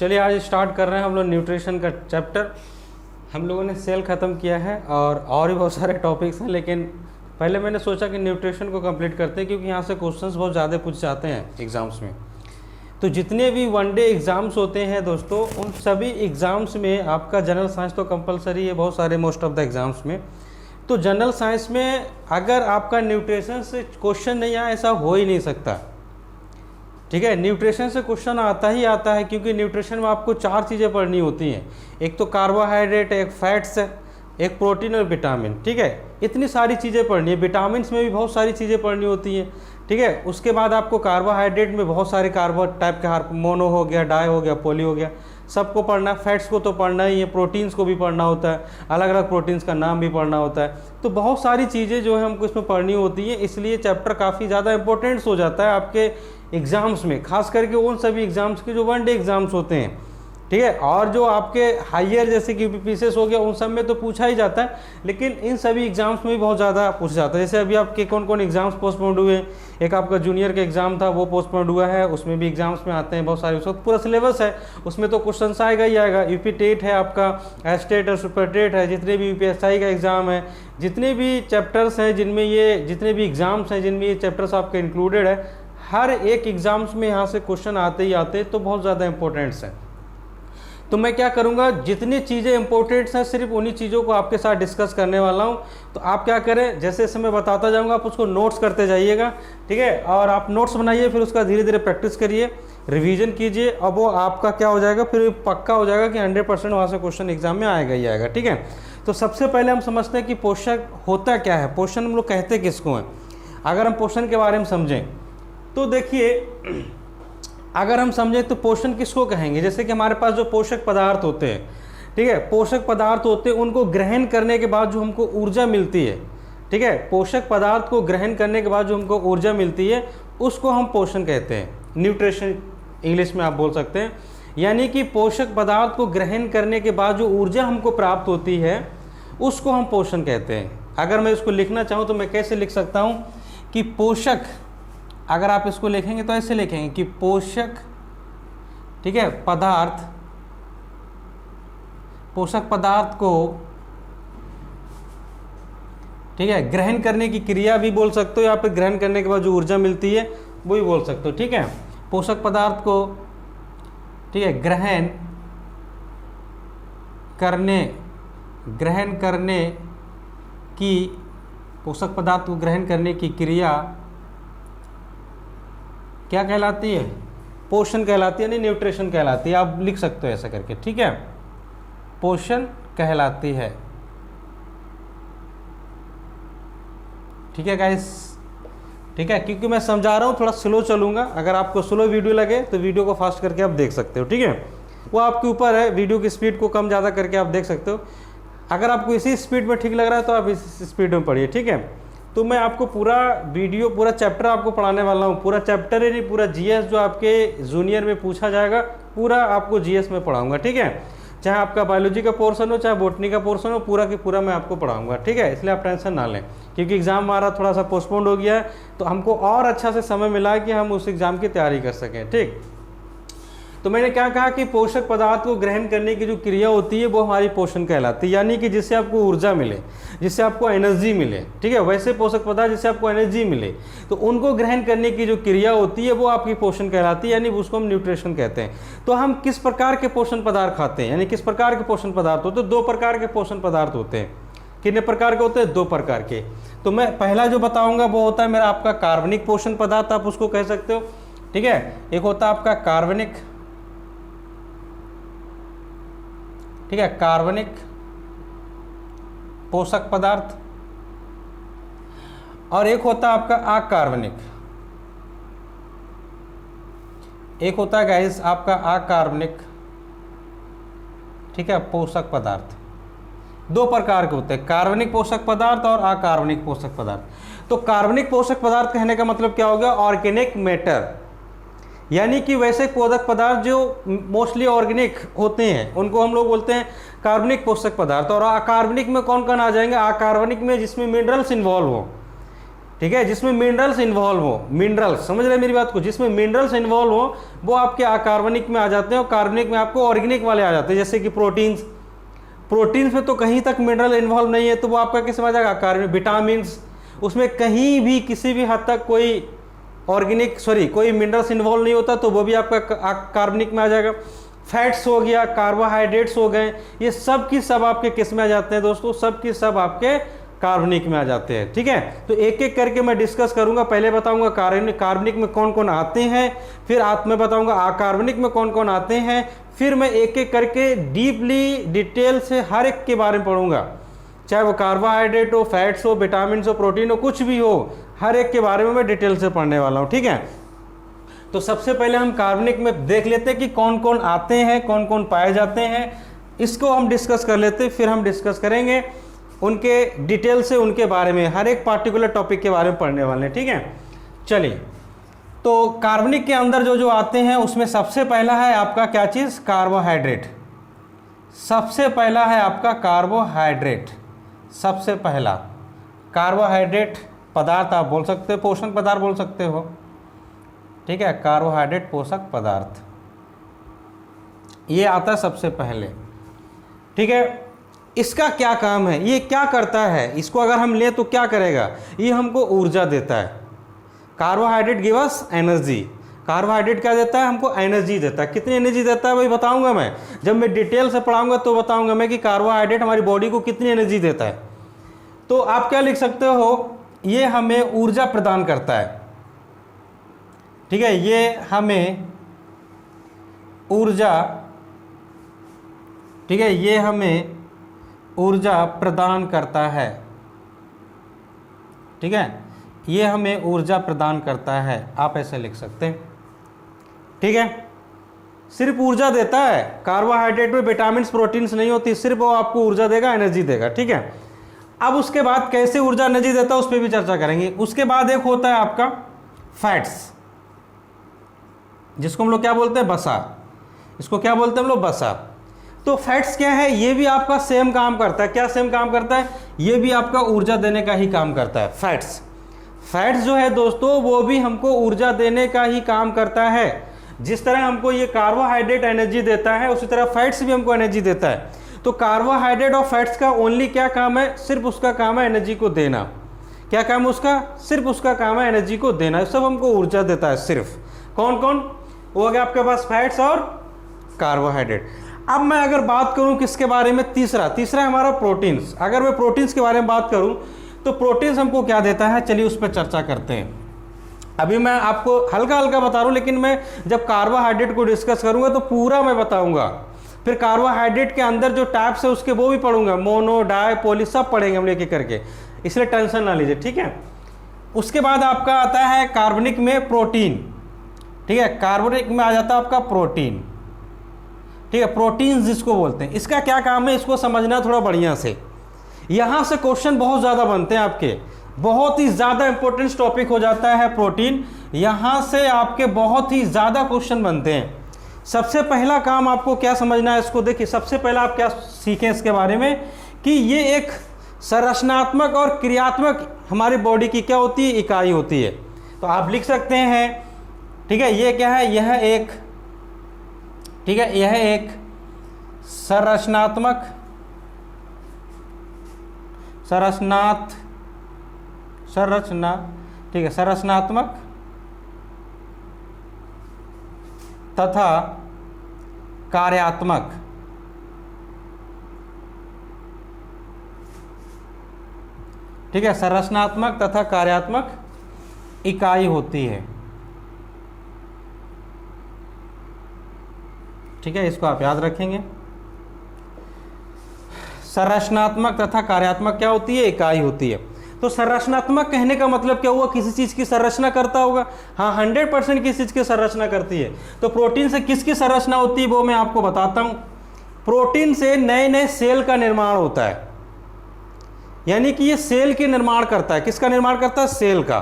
चलिए आज स्टार्ट कर रहे हैं हम लोग न्यूट्रिशन का चैप्टर। हम लोगों ने सेल ख़त्म किया है और भी बहुत सारे टॉपिक्स हैं, लेकिन पहले मैंने सोचा कि न्यूट्रिशन को कंप्लीट करते हैं क्योंकि यहाँ से क्वेश्चंस बहुत ज़्यादा पूछ जाते हैं एग्ज़ाम्स में। तो जितने भी वनडे एग्ज़ाम्स होते हैं दोस्तों, उन सभी एग्ज़ाम्स में आपका जनरल साइंस तो कंपलसरी है बहुत सारे मोस्ट ऑफ द एग्ज़ाम्स में। तो जनरल साइंस में अगर आपका न्यूट्रिशन से क्वेश्चन नहीं आया, ऐसा हो ही नहीं सकता। ठीक है, न्यूट्रिशन से क्वेश्चन आता ही आता है क्योंकि न्यूट्रिशन में आपको चार चीज़ें पढ़नी होती हैं। एक तो कार्बोहाइड्रेट, एक फैट्स, एक प्रोटीन और विटामिन। ठीक है, इतनी सारी चीज़ें पढ़नी है। विटामिन में भी बहुत सारी चीज़ें पढ़नी होती हैं। ठीक है, उसके बाद आपको कार्बोहाइड्रेट में बहुत सारे कार्बो टाइप के मोनो हो गया, डाई हो गया, पॉली हो गया, सबको पढ़ना है। फैट्स को तो पढ़ना ही है, प्रोटीन्स को भी पढ़ना होता है, अलग अलग प्रोटीन्स का नाम भी पढ़ना होता है। तो बहुत सारी चीज़ें जो है हमको इसमें पढ़नी होती हैं, इसलिए चैप्टर काफ़ी ज़्यादा इंपॉर्टेंट्स हो जाता है आपके एग्ज़ाम्स में, खास करके उन सभी एग्ज़ाम्स के जो वनडे एग्ज़ाम्स होते हैं। ठीक है, और जो आपके हायर जैसे कि यूपीपीसीएस हो गया, उन सब में तो पूछा ही जाता है, लेकिन इन सभी एग्ज़ाम्स में भी बहुत ज़्यादा पूछा जाता है। जैसे अभी आपके कौन कौन एग्ज़ाम्स पोस्टपोन्ड हुए, एक आपका जूनियर का एग्ज़ाम था वो पोस्टपोन्ड हुआ है, उसमें भी एग्ज़ाम्स में आते हैं बहुत सारे। उसका पूरा सिलेबस है, उसमें तो क्वेश्चन आएगा ही आएगा। यूपी टेट है आपका, एस्टेट और सुपर टेट है, जितने भी यूपीएसआई का एग्ज़ाम है, जितने भी चैप्टर्स हैं जिनमें ये, जितने भी एग्ज़ाम्स हैं जिनमें ये चैप्टर्स आपके इंक्लूडेड है, हर एक एग्ज़ाम्स में यहाँ से क्वेश्चन आते ही आते, तो बहुत ज़्यादा इंपॉर्टेंट्स हैं। तो मैं क्या करूँगा, जितनी चीज़ें इंपॉर्टेंट्स हैं सिर्फ उन्हीं चीज़ों को आपके साथ डिस्कस करने वाला हूँ। तो आप क्या करें, जैसे जैसे मैं बताता जाऊँगा आप उसको नोट्स करते जाइएगा। ठीक है, और आप नोट्स बनाइए, फिर उसका धीरे धीरे प्रैक्टिस करिए, रिवीजन कीजिए। अब वो आपका क्या हो जाएगा, फिर पक्का हो जाएगा कि 100% वहाँ से क्वेश्चन एग्जाम में आएगा ही आएगा। ठीक है, तो सबसे पहले हम समझते हैं कि पोषक होता क्या है, पोषण हम लोग कहते किसको हैं। अगर हम पोषण के बारे में समझें तो देखिए, अगर हम समझें तो पोषण किसको कहेंगे। जैसे कि हमारे पास जो पोषक पदार्थ होते हैं, ठीक है, पोषक पदार्थ होते हैं, उनको ग्रहण करने के बाद जो हमको ऊर्जा मिलती है, ठीक है, पोषक पदार्थ को ग्रहण करने के बाद जो हमको ऊर्जा मिलती है, उसको हम पोषण कहते हैं। न्यूट्रिशन इंग्लिश में आप बोल सकते हैं। यानी कि पोषक पदार्थ को ग्रहण करने के बाद जो ऊर्जा हमको प्राप्त होती है, उसको हम पोषण कहते हैं। अगर मैं इसको लिखना चाहूँ तो मैं कैसे लिख सकता हूँ कि पोषक, अगर आप इसको लिखेंगे तो ऐसे लिखेंगे कि पोषक, ठीक है, पदार्थ, पोषक पदार्थ को, ठीक है, ग्रहण करने की क्रिया भी बोल सकते हो, या फिर ग्रहण करने के बाद जो ऊर्जा मिलती है वो भी बोल सकते हो। ठीक है, पोषक पदार्थ को, ठीक है, ग्रहण करने की, पोषक पदार्थ को ग्रहण करने की क्रिया क्या कहलाती है, पोषण कहलाती है, नहीं न्यूट्रिशन कहलाती है। आप लिख सकते हो ऐसा करके। ठीक है, पोषण कहलाती है। ठीक है गाइस, ठीक है, क्योंकि मैं समझा रहा हूँ थोड़ा स्लो चलूँगा। अगर आपको स्लो वीडियो लगे तो वीडियो को फास्ट करके आप देख सकते हो। ठीक है, वो आपके ऊपर है, वीडियो की स्पीड को कम ज़्यादा करके आप देख सकते हो। अगर आपको इसी स्पीड में ठीक लग रहा है तो आप इस स्पीड में पढ़िए। ठीक है, तो मैं आपको पूरा वीडियो, पूरा चैप्टर आपको पढ़ाने वाला हूँ। पूरा चैप्टर ही नहीं, पूरा जीएस जो आपके जूनियर में पूछा जाएगा, पूरा आपको जीएस में पढ़ाऊंगा। ठीक है, चाहे आपका बायोलॉजी का पोर्शन हो, चाहे बॉटनी का पोर्शन हो, पूरा की पूरा मैं आपको पढ़ाऊंगा। ठीक है, इसलिए आप टेंशन ना लें, क्योंकि एग्ज़ाम हमारा थोड़ा सा पोस्टपोन्ड हो गया है, तो हमको और अच्छा से समय मिला है कि हम उस एग्ज़ाम की तैयारी कर सकें। ठीक, तो मैंने क्या कहा कि पोषक पदार्थ को ग्रहण करने की जो क्रिया होती है वो हमारी पोषण कहलाती है। यानी कि जिससे आपको ऊर्जा मिले, जिससे आपको एनर्जी मिले। ठीक है, वैसे पोषक पदार्थ जिससे आपको एनर्जी मिले, तो उनको ग्रहण करने की जो क्रिया होती है वो आपकी पोषण कहलाती है, यानी उसको हम न्यूट्रिशन कहते हैं। तो हम किस प्रकार के पोषण पदार्थ खाते हैं, यानी किस प्रकार के पोषण पदार्थ होते हैं। दो प्रकार के पोषण पदार्थ होते हैं। कितने प्रकार के होते हैं, दो प्रकार के। तो मैं पहला जो बताऊंगा वो होता है मेरा आपका कार्बनिक पोषण पदार्थ, आप उसको कह सकते हो। ठीक है, एक होता है आपका कार्बनिक, ठीक है, कार्बनिक पोषक पदार्थ, और एक होता है आपका अकार्बनिक। एक होता है गाइस आपका अकार्बनिक, ठीक है, पोषक पदार्थ। दो प्रकार के होते हैं, कार्बनिक पोषक पदार्थ और अकार्बनिक पोषक पदार्थ। तो कार्बनिक पोषक पदार्थ कहने का मतलब क्या हो गया, ऑर्गेनिक मैटर, यानी कि वैसे पोषक पदार्थ जो मोस्टली ऑर्गेनिक होते हैं उनको हम लोग बोलते हैं कार्बनिक पोषक पदार्थ। और अकार्बनिक में कौन कौन आ जाएंगे, अकार्बनिक में जिसमें मिनरल्स इन्वॉल्व हो, ठीक है, जिसमें मिनरल्स इन्वॉल्व हो, मिनरल्स, समझ रहे हैं मेरी बात को, जिसमें मिनरल्स इन्वॉल्व हो वो आपके अकार्बनिक में आ जाते हैं और कार्बनिक में आपको ऑर्गेनिक वाले आ जाते हैं, जैसे कि प्रोटीन्स। प्रोटीन्स में तो कहीं तक मिनरल इन्वॉल्व नहीं है तो वो आपका किस में आ जाएगा, कार्बनिक। विटामिन्स, उसमें कहीं भी किसी भी हद तक कोई कोई मिनरल्स इन्वॉल्व नहीं होता तो वो भी आपका कार्बनिक में आ जाएगा। फैट्स हो गया, कार्बोहाइड्रेट्स हो गए, ये सब की सब आपके किस में आ जाते हैं दोस्तों, सब की सब आपके कार्बनिक में आ जाते हैं। ठीक है, तो एक एक करके मैं डिस्कस करूंगा। पहले बताऊंगा कार्बनिक में कौन कौन आते हैं, फिर मैं बताऊंगा अकार्बनिक में कौन कौन आते हैं, फिर मैं एक एक करके डीपली डिटेल से हर एक के बारे में पढ़ूंगा, चाहे वो कार्बोहाइड्रेट हो, फैट्स हो, विटामिन हो, प्रोटीन हो, कुछ भी हो, हर एक के बारे में मैं डिटेल से पढ़ने वाला हूँ। ठीक है, तो सबसे पहले हम कार्बनिक में देख लेते हैं कि कौन कौन आते हैं, कौन कौन पाए जाते हैं, इसको हम डिस्कस कर लेते हैं। फिर हम डिस्कस करेंगे उनके डिटेल से, उनके बारे में, हर एक पार्टिकुलर टॉपिक के बारे में पढ़ने वाले हैं। ठीक है, चलिए, तो कार्बनिक के अंदर जो जो आते हैं उसमें सबसे पहला है आपका क्या चीज़, कार्बोहाइड्रेट। सबसे पहला है आपका कार्बोहाइड्रेट। सबसे पहला कार्बोहाइड्रेट पदार्थ आप बोल सकते हो, पोषक पदार्थ बोल सकते हो। ठीक है, कार्बोहाइड्रेट पोषक पदार्थ ये आता है सबसे पहले। ठीक है, इसका क्या काम है, ये क्या करता है, इसको अगर हम लें तो क्या करेगा, ये हमको ऊर्जा देता है। Carbohydrate give us energy. Carbohydrate क्या देता है, हमको एनर्जी देता है। कितनी एनर्जी देता है भाई बताऊंगा मैं, जब मैं डिटेल से पढ़ाऊंगा तो बताऊंगा मैं कि कार्बोहाइड्रेट हमारी बॉडी को कितनी एनर्जी देता है। तो आप क्या लिख सकते हो, ये हमें ऊर्जा प्रदान करता है। ठीक है, ये हमें ऊर्जा, ठीक है, ये हमें ऊर्जा प्रदान करता है। ठीक है, ये हमें ऊर्जा प्रदान करता है, आप ऐसे लिख सकते हैं। ठीक है, सिर्फ ऊर्जा देता है, कार्बोहाइड्रेट में विटामिन प्रोटीन्स नहीं होती, सिर्फ वो आपको ऊर्जा देगा, एनर्जी देगा। ठीक है, अब उसके बाद कैसे ऊर्जा एनर्जी देता है उस पर भी चर्चा करेंगे। उसके बाद एक होता है आपका फैट्स, जिसको हम लोग क्या बोलते हैं, बसा। इसको क्या बोलते हैं हम लोग, बसा। तो फैट्स क्या है, ये भी आपका सेम काम करता है। क्या सेम काम करता है, ये भी आपका ऊर्जा देने का ही काम करता है। फैट्स जो है दोस्तों वो भी हमको ऊर्जा देने का ही काम करता है। जिस तरह हमको ये कार्बोहाइड्रेट एनर्जी देता है उसी तरह फैट्स भी हमको एनर्जी देता है। तो कार्बोहाइड्रेट और फैट्स का ओनली क्या काम है, सिर्फ उसका काम है एनर्जी को देना। क्या काम है उसका, सिर्फ उसका काम है एनर्जी को देना। सब हमको ऊर्जा देता है सिर्फ। कौन कौन, वो हो गया आपके पास फैट्स और कार्बोहाइड्रेट। अब मैं अगर बात करूं किसके बारे में, तीसरा है हमारा प्रोटीन्स। अगर मैं प्रोटीन्स के बारे में बात करूं तो प्रोटीन्स हमको क्या देता है, चलिए उस पर चर्चा करते हैं। अभी मैं आपको हल्का हल्का बता रहा हूं, लेकिन मैं जब कार्बोहाइड्रेट को डिस्कस करूंगा तो पूरा मैं बताऊंगा। फिर कार्बोहाइड्रेट के अंदर जो टाइप्स है उसके वो भी पढ़ूंगा, मोनो, डाई, पॉली, सब पढ़ेंगे हम एक एक करके, इसलिए टेंशन ना लीजिए। ठीक है, उसके बाद आपका आता है कार्बनिक में प्रोटीन। ठीक है, कार्बनिक में आ जाता है आपका प्रोटीन। ठीक है, प्रोटीन्स जिसको बोलते हैं, इसका क्या काम है इसको समझना थोड़ा बढ़िया से। यहाँ से क्वेश्चन बहुत ज़्यादा बनते हैं आपके, बहुत ही ज़्यादा इंपॉर्टेंट टॉपिक हो जाता है प्रोटीन। यहाँ से आपके बहुत ही ज़्यादा क्वेश्चन बनते हैं। सबसे पहला काम आपको क्या समझना है इसको, देखिए सबसे पहला आप क्या सीखें इसके बारे में कि ये एक संरचनात्मक और क्रियात्मक हमारी बॉडी की क्या होती है, इकाई होती है। तो आप लिख सकते हैं, ठीक है, ये क्या है, यह एक, ठीक है, यह एक संरचनात्मक ठीक है, संरचनात्मक तथा कार्यात्मक ठीक है, संरचनात्मक तथा कार्यात्मक इकाई होती है। ठीक है, इसको आप याद रखेंगे। संरचनात्मक तथा कार्यात्मक क्या होती है, इकाई होती है। तो संरचनात्मक कहने का मतलब क्या हुआ, किसी चीज की संरचना करता होगा। हाँ, 100% किसी चीज की संरचना करती है। तो प्रोटीन से किसकी संरचना होती है वो मैं आपको बताता हूं। प्रोटीन से नए नए सेल का निर्माण होता है, यानी कि ये सेल के निर्माण करता है। किसका निर्माण करता है, सेल का।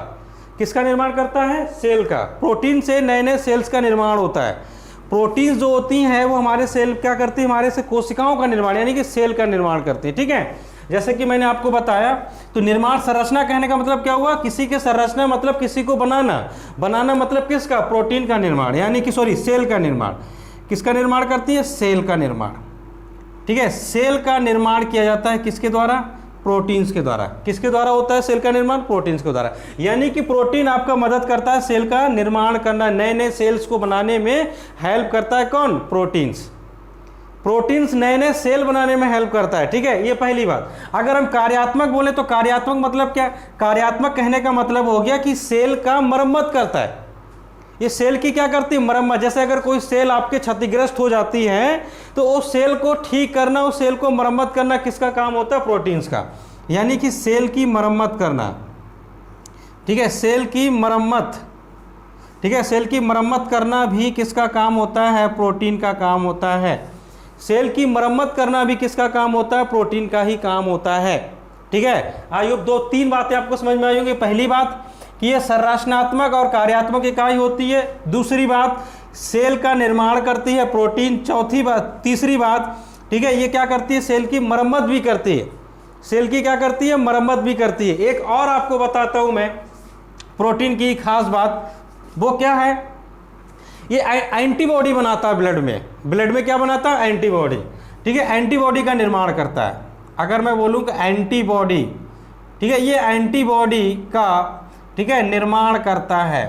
किसका निर्माण करता है, सेल का। प्रोटीन से नए नए सेल्स का निर्माण होता है। प्रोटीन जो होती हैं वो हमारे सेल क्या करती है, हमारे से कोशिकाओं का निर्माण यानी कि सेल का निर्माण करती है। ठीक है, जैसे कि मैंने आपको बताया, तो निर्माण संरचना कहने का मतलब क्या हुआ, किसी के संरचना मतलब किसी को बनाना, बनाना मतलब किसका, प्रोटीन का निर्माण, यानी कि सॉरी सेल का निर्माण। किसका निर्माण करती है, सेल का निर्माण। ठीक है, सेल का निर्माण किया जाता है किसके द्वारा, प्रोटीन्स के द्वारा। किसके द्वारा होता है सेल का निर्माण, प्रोटीन्स के द्वारा। यानी कि प्रोटीन आपका मदद करता है सेल का निर्माण करना, नए नए सेल्स को बनाने में हेल्प करता है कौन, प्रोटीन्स। प्रोटीन्स नए नए सेल बनाने में हेल्प करता है। ठीक है, ये पहली बात। अगर हम कार्यात्मक बोले तो कार्यात्मक मतलब क्या, कार्यात्मक कहने का मतलब हो गया कि सेल का मरम्मत करता है। ये सेल की क्या करती है, मरम्मत। जैसे अगर कोई सेल आपके क्षतिग्रस्त हो जाती है तो उस सेल को ठीक करना, उस सेल को मरम्मत करना किसका काम होता है, प्रोटीन्स का। यानी कि सेल की मरम्मत करना। ठीक है, सेल की मरम्मत, ठीक है, सेल की मरम्मत करना भी किसका काम होता है, प्रोटीन का काम होता है। सेल की मरम्मत करना भी किसका काम होता है, प्रोटीन का ही काम होता है। ठीक है, आइए दो तीन बातें आपको समझ में आई होंगी। पहली बात कि ये संरचनात्मक और कार्यात्मक इकाई होती है। दूसरी बात, सेल का निर्माण करती है प्रोटीन। चौथी बात, तीसरी बात, ठीक है, ये क्या करती है, सेल की मरम्मत भी करती है। सेल की क्या करती है, मरम्मत भी करती है। एक और आपको बताता हूं मैं प्रोटीन की खास बात, वो क्या है, ये एंटीबॉडी बनाता है ब्लड में। ब्लड में क्या बनाता है, एंटीबॉडी। ठीक है, एंटीबॉडी का निर्माण करता है। अगर मैं बोलूं कि एंटीबॉडी, ठीक है, ये एंटीबॉडी का, ठीक है, निर्माण करता है।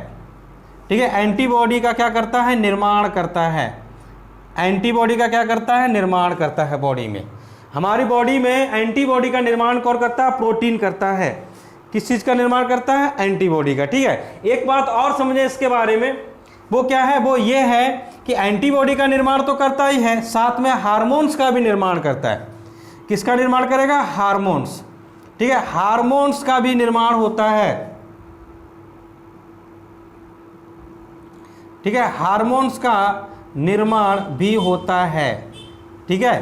ठीक है, एंटीबॉडी का क्या करता है, निर्माण करता है। एंटीबॉडी का क्या करता है, निर्माण करता है बॉडी में। हमारी बॉडी में एंटीबॉडी का निर्माण कौन करता है, प्रोटीन करता है। किस चीज़ का निर्माण करता है, एंटीबॉडी का। ठीक है, एक बात और समझे इसके बारे में, वो क्या है, वो ये है कि एंटीबॉडी का निर्माण तो करता ही है, साथ में हार्मोन्स का भी निर्माण करता है। किसका निर्माण करेगा, हार्मोन्स। ठीक है, हार्मोन्स का भी निर्माण होता है। ठीक है, हार्मोन्स का निर्माण भी होता है। ठीक है,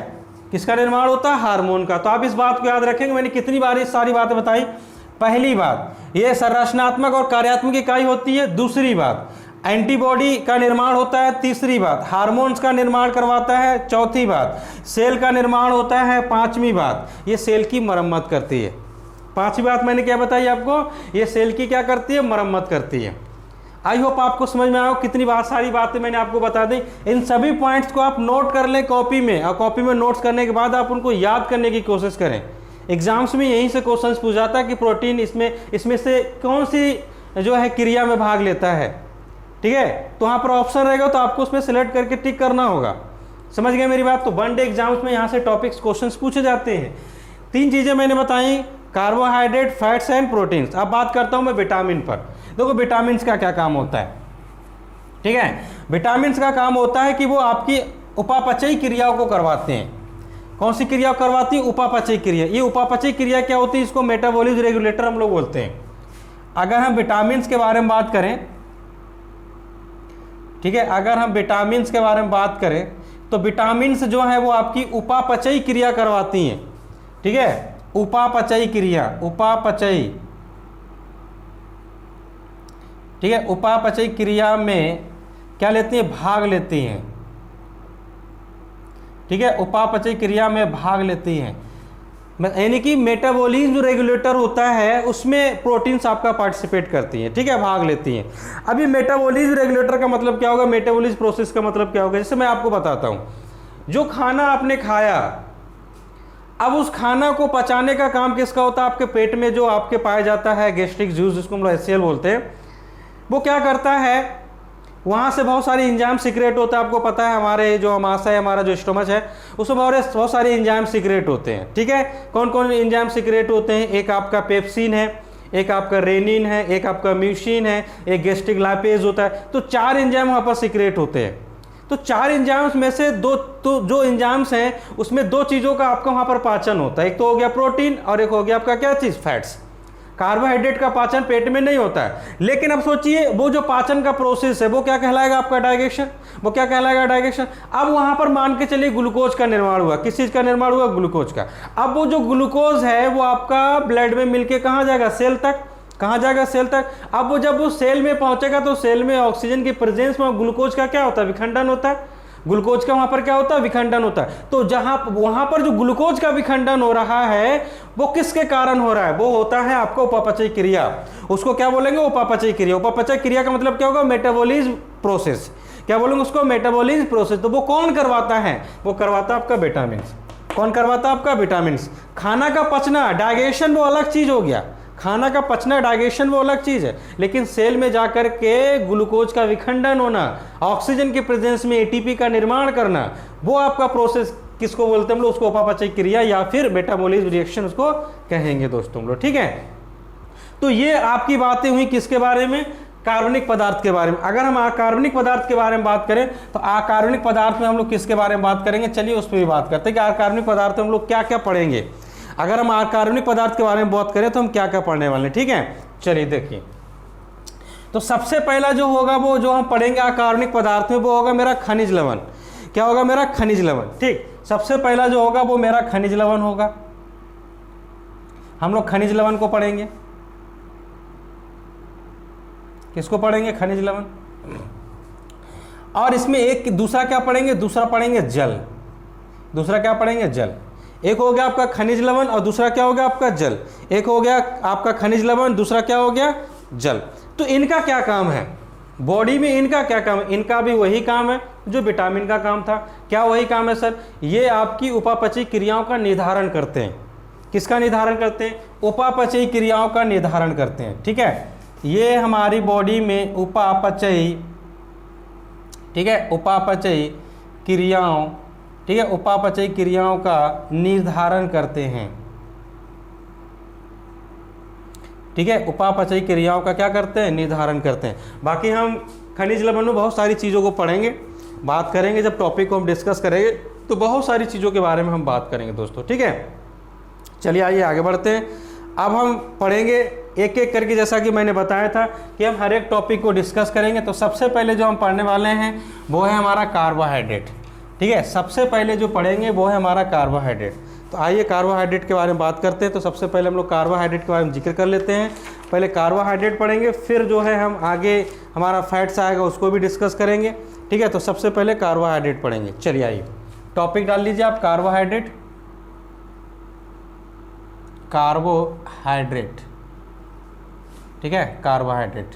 किसका निर्माण होता है, हार्मोन का। तो आप इस बात को याद रखेंगे, मैंने कितनी बार ये सारी बातें बताई। पहली बात, ये संरचनात्मक और कार्यात्मक इकाई होती है। दूसरी बात, एंटीबॉडी का निर्माण होता है। तीसरी बात, हार्मोन्स का निर्माण करवाता है। चौथी बात, सेल का निर्माण होता है। पांचवी बात, ये सेल की मरम्मत करती है। पांचवी बात मैंने क्या बताई आपको, ये सेल की क्या करती है, मरम्मत करती है। आई होप आपको समझ में आया। कितनी बात सारी बातें मैंने आपको बता दी। इन सभी पॉइंट्स को आप नोट कर लें कॉपी में, और कॉपी में नोट्स करने के बाद आप उनको याद करने की कोशिश करें। एग्जाम्स में यहीं से क्वेश्चंस पूछा जाता है कि प्रोटीन इसमें से कौन सी जो है क्रिया में भाग लेता है। ठीक है, तो वहाँ पर ऑप्शन रहेगा, तो आपको उसमें सिलेक्ट करके टिक करना होगा। समझ गए मेरी बात। तो वन डे एग्जाम्स में यहाँ से टॉपिक्स क्वेश्चंस पूछे जाते हैं। तीन चीज़ें मैंने बताई, कार्बोहाइड्रेट, फैट्स एंड प्रोटीन्स। अब बात करता हूँ मैं विटामिन पर। देखो विटामिन का क्या काम होता है। ठीक है, विटामिन का काम होता है कि वो आपकी उपापचयी क्रियाओं को करवाते हैं। कौन सी क्रिया करवाती है, उपापचयी क्रिया। ये उपापचयी क्रिया क्या होती है, इसको मेटाबॉलिज्म रेगुलेटर हम लोग बोलते हैं। अगर हम विटामिन के बारे में बात करें, ठीक है, अगर हम विटामिन के बारे में बात करें तो विटामिन जो है वो आपकी उपापचयी क्रिया करवाती हैं। ठीक है, उपापचयी क्रिया, उपापचयी, ठीक है, उपापचयी क्रिया में क्या लेती हैं, भाग लेती हैं। ठीक है, उपापचयी क्रिया में भाग लेती हैं। यानी कि मेटाबॉलिज्म जो रेगुलेटर होता है उसमें प्रोटीन्स आपका पार्टिसिपेट करती हैं। ठीक है, भाग लेती हैं। अभी मेटाबॉलिज्म रेगुलेटर का मतलब क्या होगा, मेटाबॉलिज्म प्रोसेस का मतलब क्या होगा, जैसे मैं आपको बताता हूँ। जो खाना आपने खाया, अब उस खाना को पचाने का काम किसका होता है, आपके पेट में जो आपके पाया जाता है गैस्ट्रिक जूस, जिसको हम लोग HCl बोलते हैं, वो क्या करता है, वहाँ से बहुत सारे एंजाइम सीक्रेट होता है। आपको पता है हमारे जो अमाशय है, हमारा जो स्टोमच है, उसमें बहुत सारे एंजाइम सीक्रेट होते हैं। ठीक है, कौन कौन एंजाइम सीक्रेट होते हैं, एक आपका पेप्सिन है, एक आपका रेनिन है, एक आपका म्यूसिन है, एक गैस्ट्रिक लाइपेज होता है। तो 4 एंजाइम वहाँ पर सीक्रेट होते हैं। तो 4 एंजाइम्स में से जो एंजाइम्स हैं उसमें 2 चीज़ों का आपका वहाँ पर पाचन होता है। एक तो हो गया प्रोटीन और एक हो गया आपका क्या चीज़, फैट्स। कार्बोहाइड्रेट का पाचन पेट में नहीं होता है। लेकिन अब सोचिए वो जो पाचन का प्रोसेस है वो क्या कहलाएगा, आपका डाइजेशन। वो क्या कहलाएगा, डाइजेशन। अब वहां पर मान के चलिए ग्लूकोज का निर्माण हुआ। किस चीज का निर्माण हुआ, ग्लूकोज का। अब वो जो ग्लूकोज है वो आपका ब्लड में मिलके कहाँ जाएगा, सेल तक। कहाँ जाएगा, सेल तक। अब वो जब वो सेल में पहुंचेगा तो सेल में ऑक्सीजन की प्रेजेंस में ग्लूकोज का क्या होता है, विखंडन होता है। ग्लूकोज का वहां पर क्या होता है, विखंडन होता है। तो जहां वहां पर जो ग्लूकोज का विखंडन हो रहा है वो किसके कारण हो रहा है, वो होता है आपको उपापचय क्रिया। उसको क्या बोलेंगे, उपापचय क्रिया। उपापचय क्रिया का मतलब क्या होगा, मेटाबॉलिज्म प्रोसेस। क्या बोलेंगे उसको, मेटाबॉलिज्म प्रोसेस। तो वो कौन करवाता है, वो करवाता है आपका विटामिन। कौन करवाता है, आपका विटामिन। खाना का पचना, डाइजेशन वो अलग चीज हो गया, खाना का पचना डाइजेशन वो अलग चीज है, लेकिन सेल में जाकर के ग्लूकोज का विखंडन होना, ऑक्सीजन के प्रेजेंस में एटीपी का निर्माण करना, वो आपका प्रोसेस किसको बोलते हैं हम लोग, उसको उपापचय क्रिया या फिर मेटाबॉलिज्म रिएक्शन उसको कहेंगे दोस्तों हम लोग, ठीक है। तो ये आपकी बातें हुई किसके बारे में, कार्बनिक पदार्थ के बारे में। अगर हम अकार्बनिक पदार्थ के बारे में बात करें तो अकार्बनिक पदार्थ में हम लोग किसके बारे में बात करेंगे, चलिए उस पर भी बात करते हैं कि अकार्बनिक पदार्थ में हम लोग क्या क्या पढ़ेंगे। अगर हम अकार्बनिक पदार्थ के बारे में बात करें तो हम क्या क्या पढ़ने वाले हैं, ठीक है। चलिए देखिए, तो सबसे पहला जो होगा वो जो हम पढ़ेंगे अकार्बनिक पदार्थ में वो होगा मेरा खनिज लवण। क्या होगा, मेरा खनिज लवण, ठीक। सबसे पहला जो होगा वो मेरा खनिज लवण होगा, हम लोग खनिज लवण को पढ़ेंगे। किसको पढ़ेंगे, खनिज लवण। और इसमें एक दूसरा क्या पढ़ेंगे, दूसरा पढ़ेंगे जल। दूसरा क्या पढ़ेंगे, जल। एक हो गया आपका खनिज लवण और दूसरा क्या हो गया आपका जल। एक हो गया आपका खनिज लवण, दूसरा क्या हो गया, जल। तो इनका क्या काम है बॉडी में, इनका क्या काम है, इनका भी वही काम है जो विटामिन का काम था। क्या वही काम है सर, ये आपकी उपापचयी क्रियाओं का निर्धारण करते हैं। किसका निर्धारण करते हैं, उपापचयी क्रियाओं का निर्धारण करते हैं, ठीक है। ये हमारी बॉडी में उपापचयी, ठीक है, उपापचयी क्रियाओं, ठीक है, उपापचयी क्रियाओं का निर्धारण करते हैं, ठीक है। उपापचयी क्रियाओं का क्या करते हैं, निर्धारण करते हैं। बाकी हम खनिज लवण में बहुत सारी चीज़ों को पढ़ेंगे, बात करेंगे, जब टॉपिक को हम डिस्कस करेंगे तो बहुत सारी चीज़ों के बारे में हम बात करेंगे दोस्तों, ठीक है। चलिए आइए आगे बढ़ते हैं। अब हम पढ़ेंगे एक एक करके, जैसा कि मैंने बताया था कि हम हर एक टॉपिक को डिस्कस करेंगे। तो सबसे पहले जो हम पढ़ने वाले हैं वो है हमारा कार्बोहाइड्रेट, ठीक है। सबसे पहले जो पढ़ेंगे वो है हमारा कार्बोहाइड्रेट। तो आइए कार्बोहाइड्रेट के बारे में बात करते हैं। तो सबसे पहले हम लोग कार्बोहाइड्रेट के बारे में जिक्र कर लेते हैं। पहले कार्बोहाइड्रेट पढ़ेंगे, फिर जो है हम आगे हमारा फैट्स आएगा उसको भी डिस्कस करेंगे, ठीक है। तो सबसे पहले कार्बोहाइड्रेट पढ़ेंगे। चलिए आइए टॉपिक डाल लीजिए आप, कार्बोहाइड्रेट। कार्बोहाइड्रेट, ठीक है, कार्बोहाइड्रेट।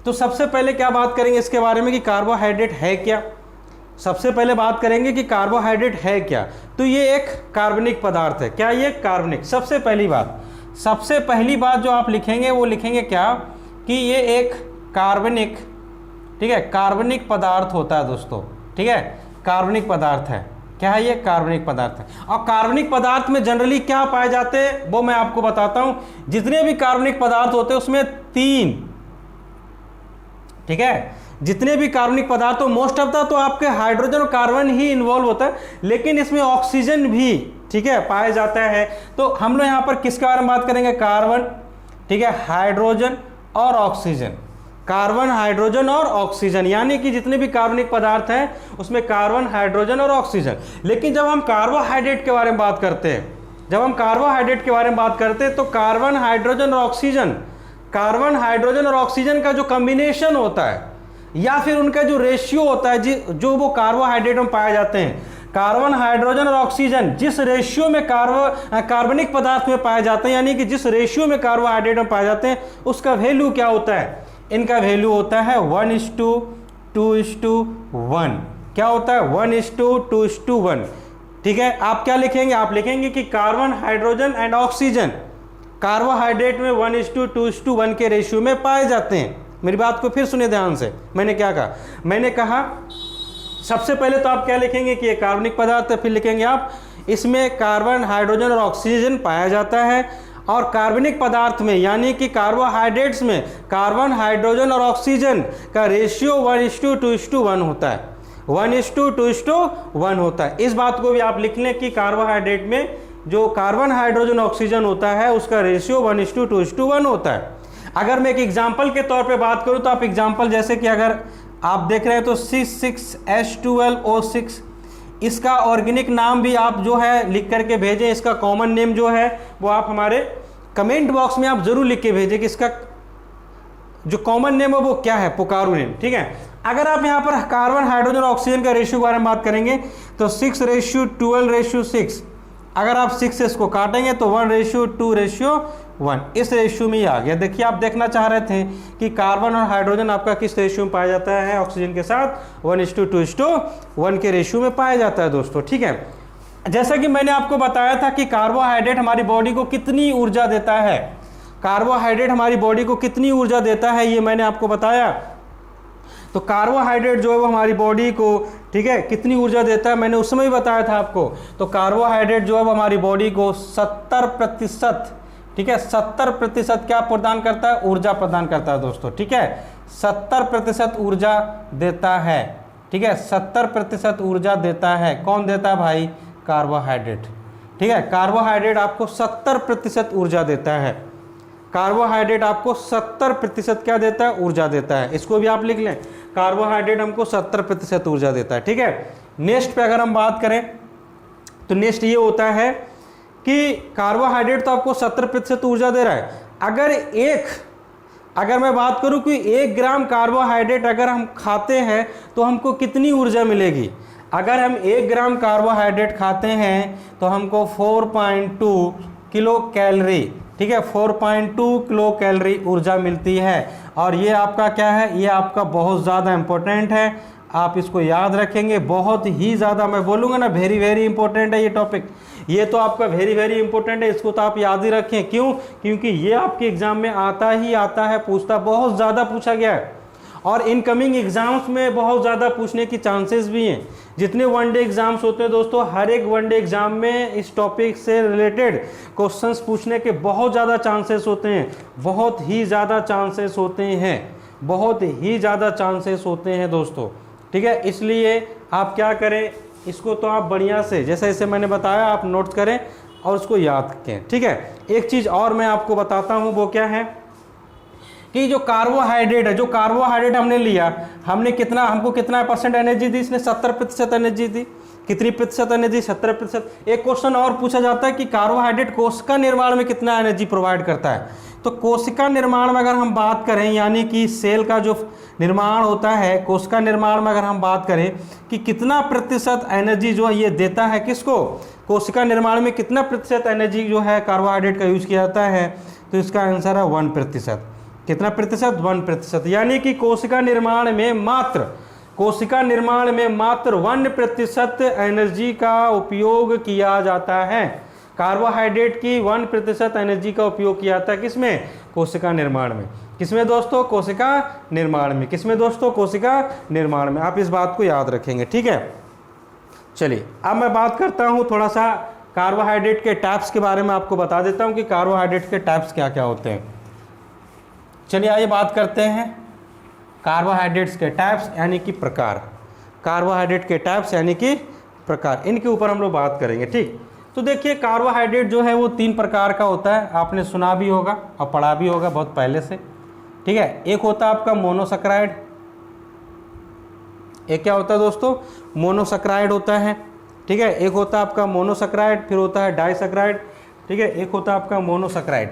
तो सबसे पहले क्या बात करेंगे इसके बारे में कि कार्बोहाइड्रेट है क्या। सबसे पहले बात करेंगे कि कार्बोहाइड्रेट है क्या। तो ये एक कार्बनिक पदार्थ है। क्या ये कार्बनिक, सबसे पहली बात जो आप लिखेंगे वो लिखेंगे क्या कि ये एक कार्बनिक, ठीक है, कार्बनिक पदार्थ होता है दोस्तों, ठीक है, कार्बनिक पदार्थ है। क्या है ये, कार्बनिक पदार्थ है। और कार्बनिक पदार्थ में जनरली क्या पाए जाते हैं वो मैं आपको बताता हूं। जितने भी कार्बनिक पदार्थ होते हैं उसमें 3, ठीक है, जितने भी कार्बनिक पदार्थ हो मोस्ट ऑफ द तो आपके हाइड्रोजन और कार्बन ही इन्वॉल्व होता है, लेकिन इसमें ऑक्सीजन भी, ठीक है, पाया जाता है। तो हम लोग यहाँ पर किसके बारे में बात करेंगे, कार्बन, ठीक है, हाइड्रोजन और ऑक्सीजन। कार्बन, हाइड्रोजन और ऑक्सीजन, यानी कि जितने भी कार्बनिक पदार्थ हैं उसमें कार्बन, हाइड्रोजन और ऑक्सीजन। लेकिन जब हम कार्बोहाइड्रेट के बारे में बात करते हैं, तो कार्बन, हाइड्रोजन और ऑक्सीजन, कार्बन, हाइड्रोजन और ऑक्सीजन का जो कॉम्बिनेशन होता है या फिर उनका जो रेशियो होता है जो वो कार्बोहाइड्रेट में पाए जाते हैं, कार्बन, हाइड्रोजन और ऑक्सीजन जिस रेशियो में कार्बनिक पदार्थ में पाए जाते हैं, यानी कि जिस रेशियो में कार्बोहाइड्रेट में पाए जाते हैं, उसका वैल्यू क्या होता है, इनका वैल्यू होता है 1:2:1। क्या होता है, 1:2:1, ठीक है। आप क्या लिखेंगे, आप लिखेंगे कि carbon, hydrogen and oxygen carbohydrate में 1:2:1 के रेशियो में पाए जाते हैं। मेरी बात को फिर सुनिए ध्यान से, मैंने क्या कहा, मैंने कहा सबसे पहले तो आप क्या लिखेंगे कि ये कार्बनिक पदार्थ है, फिर लिखेंगे आप इसमें कार्बन, हाइड्रोजन और ऑक्सीजन पाया जाता है। और कार्बनिक पदार्थ में यानी कि कार्बोहाइड्रेट्स में कार्बन, हाइड्रोजन और ऑक्सीजन का रेशियो 1:2:1 होता है, 1:2:1 होता है। इस बात को भी आप लिख लें कि कार्बोहाइड्रेट में जो कार्बन, हाइड्रोजन, ऑक्सीजन होता है उसका रेशियो 1:2:1 होता है। अगर मैं एक एग्जाम्पल के तौर पे बात करूं तो आप एग्जाम्पल जैसे कि अगर आप देख रहे हैं तो C6H12O6, इसका ऑर्गेनिक नाम भी आप जो है लिख करके भेजें। इसका कॉमन नेम जो है वो आप हमारे कमेंट बॉक्स में आप जरूर लिख के भेजें कि इसका जो कॉमन नेम है वो क्या है, पुकारू नेम, ठीक है। अगर आप यहाँ पर कार्बन, हाइड्रोजन और ऑक्सीजन का रेशियो के बारे में बात करेंगे तो 6:12:6। अगर आप 6 को काटेंगे तो 1:2:1, इस रेशियो में ही आ गया। देखिए, आप देखना चाह रहे थे कि कार्बन और हाइड्रोजन आपका किस रेशियो में पाया जाता है, ऑक्सीजन के साथ 1:2:1 के रेशियो में पाया जाता है दोस्तों। ठीक है, जैसा कि मैंने आपको बताया था कि कार्बोहाइड्रेट हमारी बॉडी को कितनी ऊर्जा देता है, कार्बोहाइड्रेट हमारी बॉडी को कितनी ऊर्जा देता है, ये मैंने आपको बताया। तो कार्बोहाइड्रेट जो है वो हमारी बॉडी को, ठीक है, कितनी ऊर्जा देता है मैंने उस समय ही बताया था आपको। तो कार्बोहाइड्रेट जो है वो हमारी बॉडी को 70%, ठीक है, 70% क्या प्रदान करता है, ऊर्जा प्रदान करता है दोस्तों। ठीक है, 70% ऊर्जा देता है। ठीक है, 70% ऊर्जा देता है। कौन देता है भाई, कार्बोहाइड्रेट। ठीक है, कार्बोहाइड्रेट आपको 70% ऊर्जा देता है। कार्बोहाइड्रेट आपको 70% क्या देता है, ऊर्जा देता है। इसको भी आप लिख लें, कार्बोहाइड्रेट हमको 70% ऊर्जा देता है। ठीक है, नेक्स्ट पे अगर हम बात करें तो नेक्स्ट ये होता है कि कार्बोहाइड्रेट तो आपको 70% ऊर्जा दे रहा है। अगर मैं बात करूं कि 1 ग्राम कार्बोहाइड्रेट अगर हम खाते हैं तो हमको कितनी ऊर्जा मिलेगी। अगर हम 1 ग्राम कार्बोहाइड्रेट खाते हैं तो हमको 4.2 किलो कैलोरी, ठीक है, 4.2 किलो कैलोरी ऊर्जा मिलती है। और ये आपका क्या है, ये आपका बहुत ज़्यादा इंपॉर्टेंट है, आप इसको याद रखेंगे। बहुत ही ज़्यादा, मैं बोलूँगा ना, वेरी वेरी इंपॉर्टेंट है ये टॉपिक। ये तो आपका वेरी वेरी इंपॉर्टेंट है, इसको तो आप याद ही रखें। क्यों? क्योंकि ये आपके एग्जाम में आता ही आता है, पूछता, बहुत ज़्यादा पूछा गया है और इनकमिंग एग्जाम्स में बहुत ज़्यादा पूछने की चांसेस भी हैं। जितने वनडे एग्जाम्स होते हैं दोस्तों, हर एक वनडे एग्जाम में इस टॉपिक से रिलेटेड क्वेश्चंस पूछने के बहुत ज़्यादा चांसेस होते हैं, बहुत ही ज़्यादा चांसेस होते हैं, बहुत ही ज़्यादा चांसेस होते हैं दोस्तों। ठीक है, इसलिए आप क्या करें, इसको तो आप बढ़िया से जैसे जैसे मैंने बताया आप नोट करें और उसको याद रखें। ठीक है, एक चीज़ और मैं आपको बताता हूँ, वो क्या है कि जो कार्बोहाइड्रेट है, जो कार्बोहाइड्रेट हमने लिया, हमको कितना परसेंट एनर्जी दी, इसने 70% एनर्जी दी। कितनी प्रतिशत एनर्जी, 70%। एक क्वेश्चन और पूछा जाता है कि कार्बोहाइड्रेट कोशिका निर्माण में कितना एनर्जी प्रोवाइड करता है। तो कोशिका निर्माण में अगर हम बात करें, यानी कि सेल का जो निर्माण होता है, कोशिका निर्माण में अगर हम बात करें कि कितना प्रतिशत एनर्जी जो है ये देता है, किसको, कोशिका निर्माण में कितना प्रतिशत एनर्जी जो है कार्बोहाइड्रेट का यूज किया जाता है, तो इसका आंसर है 1%। कितना प्रतिशत, 1%। यानी कि कोशिका निर्माण में मात्र 1% एनर्जी का उपयोग किया जाता है। कार्बोहाइड्रेट की 1% एनर्जी का उपयोग किया जाता है किसमें, कोशिका निर्माण में। किसमें दोस्तों, कोशिका निर्माण में। किसमें दोस्तों, कोशिका निर्माण में। आप इस बात को याद रखेंगे। ठीक है, चलिए अब मैं बात करता हूँ थोड़ा सा कार्बोहाइड्रेट के टाइप्स के बारे में, आपको बता देता हूँ कि कार्बोहाइड्रेट के टाइप्स क्या क्या होते हैं। चलिए आइए बात करते हैं कार्बोहाइड्रेट्स के टाइप्स यानी कि प्रकार। कार्बोहाइड्रेट के टाइप्स यानी कि प्रकार, इनके ऊपर हम लोग बात करेंगे। ठीक, तो देखिए कार्बोहाइड्रेट जो है वो 3 प्रकार का होता है, आपने सुना भी होगा और पढ़ा भी होगा बहुत पहले से। ठीक है, एक होता है आपका मोनोसैकराइड। एक क्या होता है दोस्तों, मोनोसैकराइड होता है। ठीक है, एक होता है आपका मोनोसैकराइड, फिर होता है डाइसैकराइड। ठीक है, एक होता है आपका मोनोसैकराइड,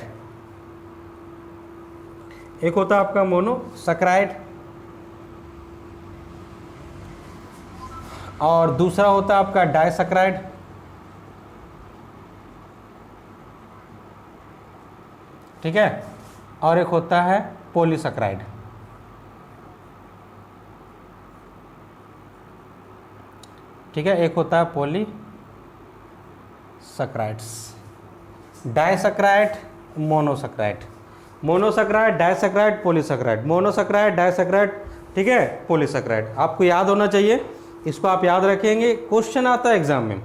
एक होता है आपका मोनोसैकराइड और दूसरा होता है आपका डाइसैकराइड। ठीक है, और एक होता है पॉलीसैकराइड। ठीक है, एक होता है polysaccharides. Disaccharide, monosaccharide, monosaccharide, disaccharide, polysaccharide, monosaccharide, disaccharide, ठीक है, पॉलीसैकराइड। आपको याद होना चाहिए, इसको आप याद रखेंगे, क्वेश्चन आता है एग्जाम में,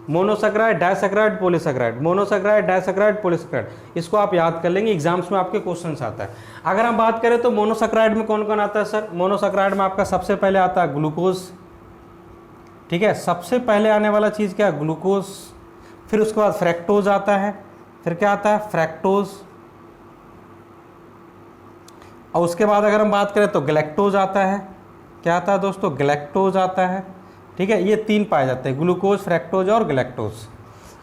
monosaccharide, disaccharide, polysaccharide, monosaccharide, disaccharide, polysaccharide, इसको आप याद कर लेंगे, एग्जाम्स में आपके क्वेश्चंस आता है। अगर हम बात करें तो मोनोसैकराइड में कौन कौन आता है सर, मोनोसैकराइड में आपका सबसे पहले आता है ग्लूकोज। ठीक है, सबसे पहले आने वाला चीज़ क्या है, ग्लूकोज। फिर उसके बाद फ्रैक्टोज आता है, फिर क्या आता है, फ्रैक्टोज। और उसके बाद अगर हम बात करें तो गैलेक्टोज आता है। क्या आता है दोस्तों, गैलेक्टोज आता है। ठीक है, ये 3 पाए जाते हैं, ग्लूकोज, फ्रैक्टोज और गैलेक्टोज।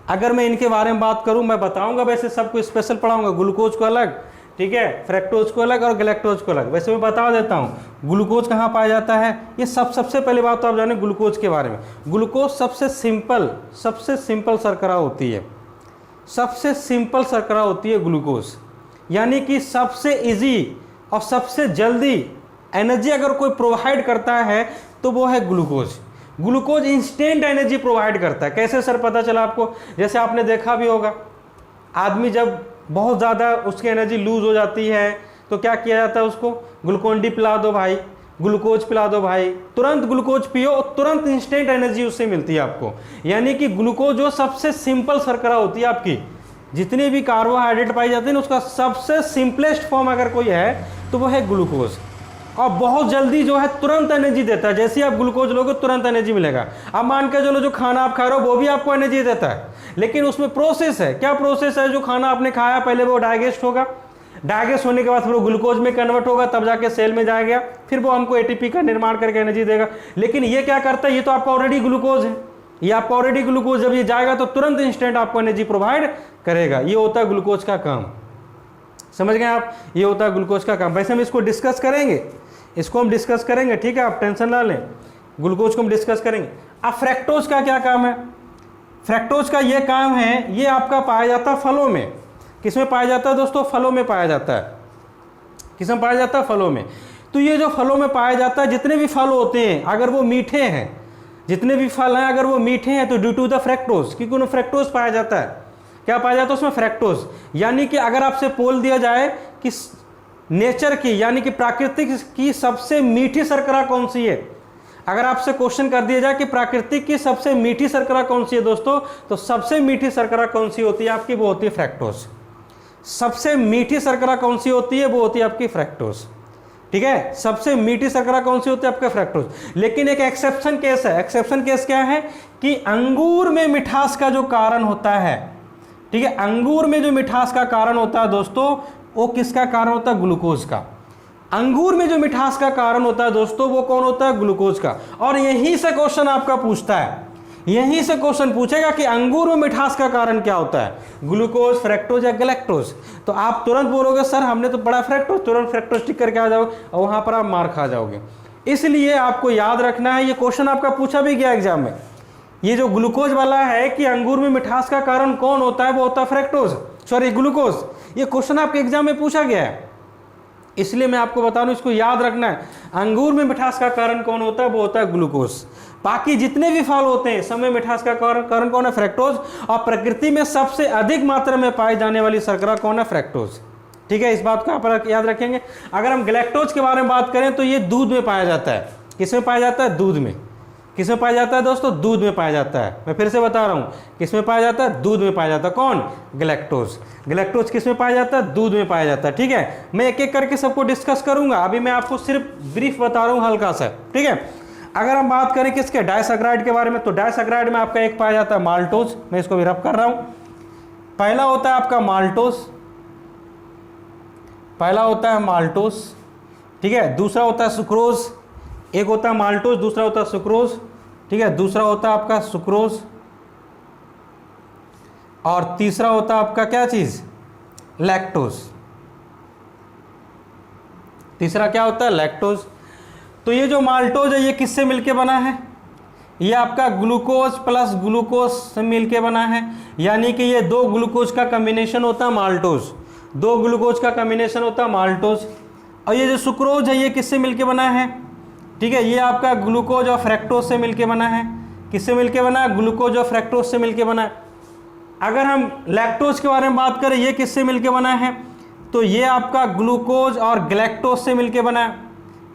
अगर मैं इनके बारे में बात करूं, मैं बताऊंगा, वैसे सबको स्पेशल पढ़ाऊंगा, ग्लूकोज को अलग, ठीक है, फ्रैक्टोज को अलग और गैलेक्टोज को अलग। वैसे मैं बता देता हूँ ग्लूकोज कहाँ पाया जाता है। ये सबसे पहले बात तो आप जाने ग्लूकोज के बारे में। ग्लूकोज सबसे सिंपल शर्करा होती है, सबसे सिंपल शर्करा होती है ग्लूकोज, यानी कि सबसे इजी और सबसे जल्दी एनर्जी अगर कोई प्रोवाइड करता है तो वो है glucose. Glucose instant energy provide करता है। कैसे सर पता चला आपको? जैसे आपने देखा भी होगा, आदमी जब बहुत ज़्यादा उसकी एनर्जी लूज हो जाती है तो क्या किया जाता है, उसको ग्लूकोन डी पिला दो भाई, ग्लूकोज पिला दो भाई, तुरंत ग्लूकोज पियो, तुरंत इंस्टेंट एनर्जी उससे मिलती है आपको। यानी कि ग्लूकोज जो सबसे सिंपल शर्करा होती है आपकी, जितनी भी कार्बोहाइड्रेट पाई जाती है ना, उसका सबसे सिंपलेस्ट फॉर्म अगर कोई है तो वो है ग्लूकोज। और बहुत जल्दी जो है तुरंत एनर्जी देता है। जैसे ही आप ग्लूकोज लोगे तुरंत एनर्जी मिलेगा। अब मान के चलो जो खाना आप खा रहे हो वो भी आपको एनर्जी देता है, लेकिन उसमें प्रोसेस है। क्या प्रोसेस है? जो खाना आपने खाया पहले वो डाइजेस्ट होगा, डाइजेस्ट होने के बाद फिर वो ग्लूकोज में कन्वर्ट होगा, तब जाके सेल में जाएगा, फिर वो हमको एटीपी का निर्माण करके एनर्जी देगा। लेकिन ये क्या करता है? ये तो आपका ऑलरेडी ग्लूकोज है, ये आपका ऑलरेडी ग्लूकोज, जब ये जाएगा तो तुरंत इंस्टेंट आपको एनर्जी प्रोवाइड करेगा। ये होता है ग्लूकोज का काम। समझ गए आप? ये होता है ग्लूकोज का काम। वैसे हम इसको डिस्कस करेंगे, इसको हम डिस्कस करेंगे, ठीक है, आप टेंशन ना लें, ग्लूकोज को हम डिस्कस करेंगे। अब फ्रैक्टोज का क्या काम है? फ्रैक्टोज का ये काम है, ये आपका पाया जाता है फलों में। किसमें पाया जाता है दोस्तों? फलों में पाया जाता है। किसमें पाया जाता है? फलों में। तो ये जो फलों में पाया जाता है, जितने भी फल होते हैं अगर वो मीठे हैं, जितने भी फल हैं अगर वो मीठे हैं तो ड्यू टू द फ्रैक्टोज, क्योंकि उन्हें फ्रैक्टोज पाया जाता है। क्या पाया जाता है उसमें? फ्रैक्टोज। यानी कि अगर आपसे बोल दिया जाए कि नेचर की यानी कि प्राकृतिक की सबसे मीठी शर्करा कौन सी है, अगर आपसे क्वेश्चन कर दिया जाए कि प्राकृतिक की सबसे मीठी शर्करा कौन सी है दोस्तों, तो सबसे मीठी शर्करा कौन सी होती है आपकी? वो होती है फ्रैक्टोज। सबसे मीठी शर्करा कौन सी होती है? वो होती है आपकी फ्रैक्टोज। ठीक है, सबसे मीठी शर्करा कौन सी होती है? आपका फ्रैक्टोज। लेकिन एक एक्सेप्शन केस है। एक्सेप्शन केस क्या है? कि अंगूर में मिठास का जो कारण होता है, ठीक है, अंगूर में जो मिठास का कारण होता है दोस्तों, वो किसका कारण होता है? ग्लूकोज का। अंगूर में जो मिठास का कारण होता है दोस्तों, वो कौन होता है? ग्लूकोज का। और यहीं से क्वेश्चन आपका पूछता है, यहीं से क्वेश्चन पूछेगा कि अंगूर में मिठास का कारण क्या होता है, ग्लूकोज, फ्रैक्टोज या गैलेक्टोज। तो आप तुरंत बोलोगे सर हमने तो पढ़ा फ्रैक्टोज, तुरंत फ्रैक्टोज टिक करके आ जाओगे और वहां पर आप मार खा जाओगे। इसलिए आपको याद रखना है, ये क्वेश्चन आपका पूछा भी गया एग्जाम में, ये जो ग्लूकोज वाला है कि अंगूर में मिठास का कारण कौन होता है, वो होता है फ्रैक्टोज, सॉरी ग्लूकोज। ये क्वेश्चन आपके एग्जाम में पूछा गया है, इसलिए मैं आपको बता दूं, इसको याद रखना है। अंगूर में मिठास का कारण कौन होता है? वो होता है ग्लूकोज। बाकी जितने भी फल होते हैं सब में मिठास का कारण कौन है? फ्रैक्टोज। और प्रकृति में सबसे अधिक मात्रा में पाई जाने वाली शर्करा कौन है? फ्रैक्टोज। ठीक है, इस बात को आप याद रखेंगे। अगर हम गैलेक्टोज के बारे में बात करें तो ये दूध में पाया जाता है। किसमें पाया जाता है? दूध में। किसमें पाया जाता है दोस्तों? दूध में पाया जाता है। मैं फिर से बता रहा हूँ, किसमें पाया जाता है? दूध में पाया जाता है। कौन? गैलेक्टोज। गैलेक्टोज किसमें पाया जाता है? दूध में पाया जाता है। ठीक है, मैं एक एक करके सबको डिस्कस करूंगा, अभी मैं आपको सिर्फ ब्रीफ बता रहा हूँ हल्का सा। ठीक है, अगर हम बात करें किसके? डायसैकराइड के बारे में, तो डायसैकराइड में आपका एक पाया जाता है माल्टोज। मैं इसको भी रब कर रहा हूँ। पहला होता है आपका माल्टोज, पहला होता है माल्टोज। ठीक है, दूसरा होता है सुक्रोज। एक होता है माल्टोज, दूसरा होता है सुक्रोज। ठीक है, दूसरा होता है आपका सुक्रोज और तीसरा होता है आपका क्या चीज? लैक्टोज। तीसरा क्या होता है? लैक्टोज। तो ये जो माल्टोज है ये किससे मिलके बना है? ये आपका ग्लूकोज प्लस ग्लूकोज से मिलके बना है, यानी कि ये दो ग्लूकोज का कॉम्बिनेशन होता है माल्टोज। दो ग्लूकोज का कॉम्बिनेशन होता है माल्टोज। और ये जो सुक्रोज है ये किससे मिलके बना है? ठीक है, ये आपका ग्लूकोज और फ्रैक्टोज से मिलके बना है। किससे मिलके बना है? ग्लूकोज और फ्रैक्टोज से मिलके बना है। अगर हम लैक्टोज के बारे में बात करें, ये किससे मिलके बना है? तो ये आपका ग्लूकोज और गैलेक्टोज से मिलके बना है।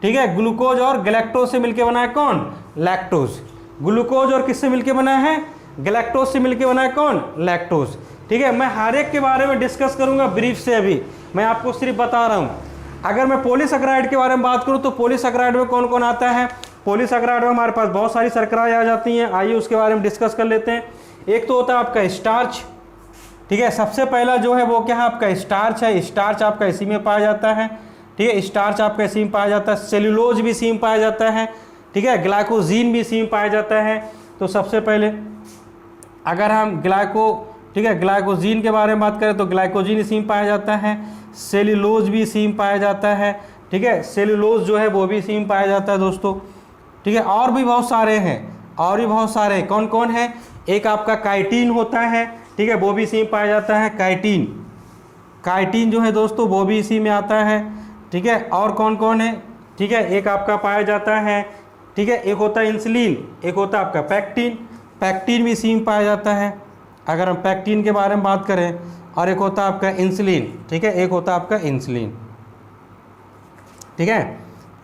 ठीक है, ग्लूकोज और गैलेक्टोज से मिलके बना है कौन? लैक्टोज। ग्लूकोज और किससे मिलके बना है? गैलेक्टोज से मिलके बना है कौन? लैक्टोज। ठीक है, मैं हर एक के बारे में डिस्कस करूंगा ब्रीफ से, अभी मैं आपको सिर्फ बता रहा हूं। अगर मैं पॉलीसैकेराइड के बारे में बात करूं तो पॉलीसैकेराइड में कौन कौन आता है? पॉलीसैकेराइड में हमारे पास बहुत सारी शर्कराएं आ जाती हैं, आइए उसके बारे में डिस्कस कर लेते हैं। एक तो होता है आपका स्टार्च। ठीक है, सबसे पहला जो है वो क्या है? आपका स्टार्च है। स्टार्च आपका इसी में पाया जाता है। ठीक है, स्टार्च आपका इसी में पाया जाता है। सेल्यूलोज भी इसी में पाया जाता है। ठीक है, ग्लाइकोजीन भी इसी में पाया जाता है। तो सबसे पहले अगर हम ग्लाइकोजीन के बारे में बात करें तो ग्लाइकोजीन इसी में पाया जाता है। सेल्यूलोज भी इसी में पाया जाता है, ठीक है, सेल्यूलोज जो है वो भी इसी में पाया जाता है दोस्तों, ठीक है। और भी बहुत सारे हैं, और भी बहुत सारे हैं। कौन कौन है? एक आपका काइटिन होता है, ठीक है, वो भी इसी में पाया जाता है, काइटिन, काइटिन जो है दोस्तों वो भी इसी में आता है, ठीक है। और कौन कौन है? ठीक है, एक आपका पाया जाता है, ठीक है, एक होता है इंसुलिन, एक होता है आपका पैक्टिन, पैक्टिन भी इसी में पाया जाता है अगर हम पैक्टिन के बारे में बात करें। और एक होता है आपका इंसुलिन, ठीक है, एक होता है आपका इंसुलिन, ठीक है,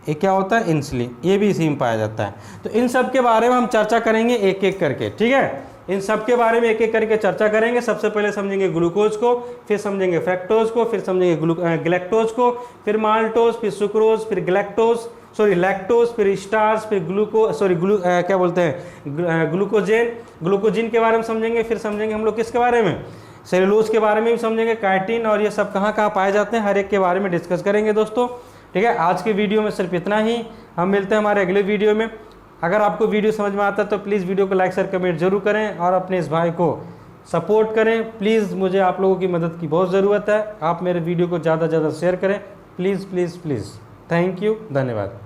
एक क्या होता है? इंसुलिन, ये भी इसी में पाया जाता है। तो इन सब के बारे में हम चर्चा करेंगे एक एक करके, ठीक है, इन सब के बारे में एक एक करके चर्चा करेंगे। सबसे पहले समझेंगे ग्लूकोज को, फिर समझेंगे फ्रक्टोज को, फिर समझेंगे ग्लैक्टोज को, फिर माल्टोज, फिर सुक्रोज, फिर लैक्टोज, फिर स्टार्च, फिर क्या बोलते हैं, ग्लूकोजिन के बारे में समझेंगे। फिर समझेंगे हम लोग किसके बारे में? सेल्यूलोज के बारे में भी समझेंगे, काइटिन, और ये सब कहाँ कहाँ पाए जाते हैं, हर एक के बारे में डिस्कस करेंगे दोस्तों, ठीक है। आज के वीडियो में सिर्फ इतना ही, हम मिलते हैं हमारे अगले वीडियो में। अगर आपको वीडियो समझ में आता है तो प्लीज़ वीडियो को लाइक शेयर कमेंट जरूर करें और अपने इस भाई को सपोर्ट करें। प्लीज़, मुझे आप लोगों की मदद की बहुत ज़रूरत है, आप मेरे वीडियो को ज़्यादा से ज़्यादा शेयर करें, please please please. Thank you, धन्यवाद।